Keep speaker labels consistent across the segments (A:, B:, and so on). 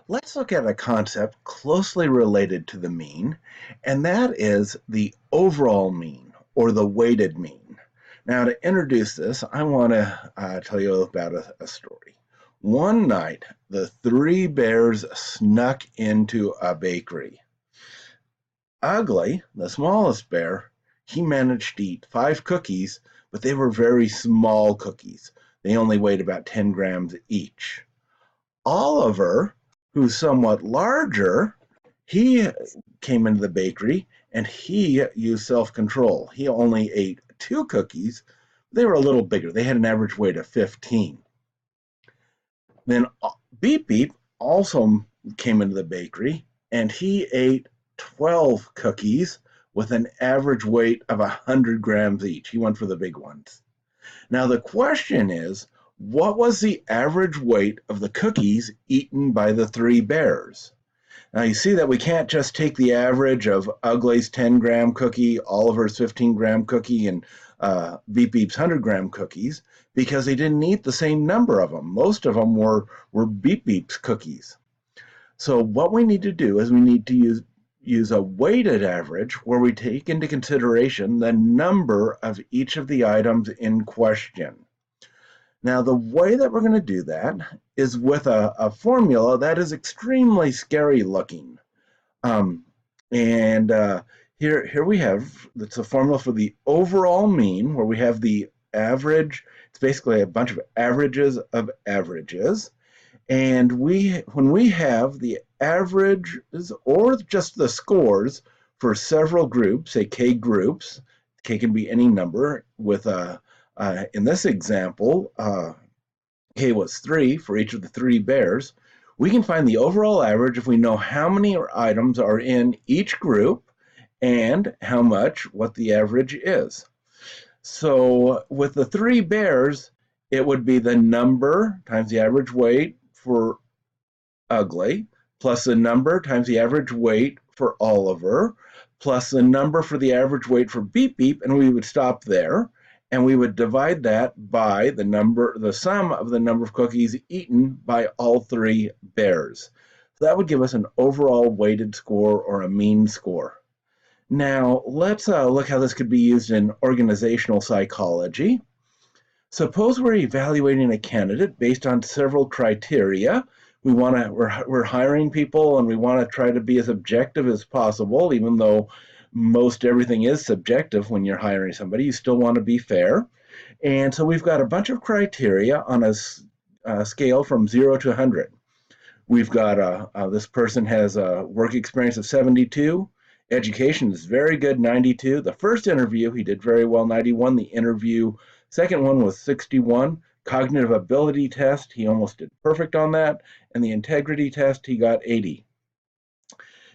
A: Let's look at a concept closely related to the mean, and that is the overall mean or the weighted mean. Now, to introduce this, I want to tell you about a story. One night, the three bears snuck into a bakery. Ugly, the smallest bear, he managed to eat 5 cookies, but they were very small cookies. They only weighed about 10 grams each. Oliver, who's somewhat larger, he came into the bakery and he used self-control. He only ate 2 cookies. They were a little bigger. They had an average weight of 15. Then Beep Beep also came into the bakery and he ate 12 cookies with an average weight of 100 grams each. He went for the big ones. Now, the question is, what was the average weight of the cookies eaten by the three bears? Now, you see that we can't just take the average of Ugly's 10-gram cookie, Oliver's 15-gram cookie, and Beep Beep's 100-gram cookies, because they didn't eat the same number of them. Most of them were Beep Beep's cookies. So what we need to do is we need to use a weighted average where we take into consideration the number of each of the items in question. Now, the way that we're going to do that is with a formula that is extremely scary looking. Here we have, it's a formula for the overall mean, where we have the average. It's basically a bunch of averages of averages. And when we have the averages or just the scores for several groups, say K groups, K can be any number with in this example, K was 3 for each of the three bears. We can find the overall average if we know how many items are in each group and how much, what the average is. So with the three bears, it would be the number times the average weight for Ugly, plus the number times the average weight for Oliver, plus the number for the average weight for Beep Beep, and we would stop there. And we would divide that by the sum of the number of cookies eaten by all three bears. So that would give us an overall weighted score or a mean score. Now, let's look how this could be used in organizational psychology. Suppose we're evaluating a candidate based on several criteria. We're hiring people and we want to try to be as objective as possible, even though most everything is subjective when you're hiring somebody. You still want to be fair. And so we've got a bunch of criteria on a scale from 0 to 100. We've got this person has a work experience of 72. Education is very good, 92. The first interview, he did very well, 91. The second one was 61. Cognitive ability test, he almost did perfect on that. And the integrity test, he got 80.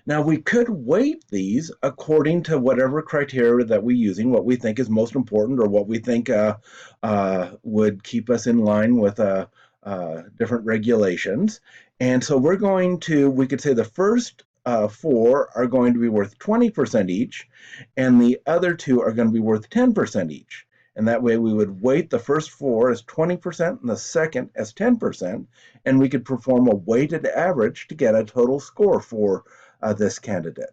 A: Now, we could weight these according to whatever criteria that we're using, what we think is most important, or what we think would keep us in line with different regulations. And so we could say the first 4 are going to be worth 20% each, and the other 2 are going to be worth 10% each. And that way we would weight the first 4 as 20% and the second as 10%, and we could perform a weighted average to get a total score for this candidate.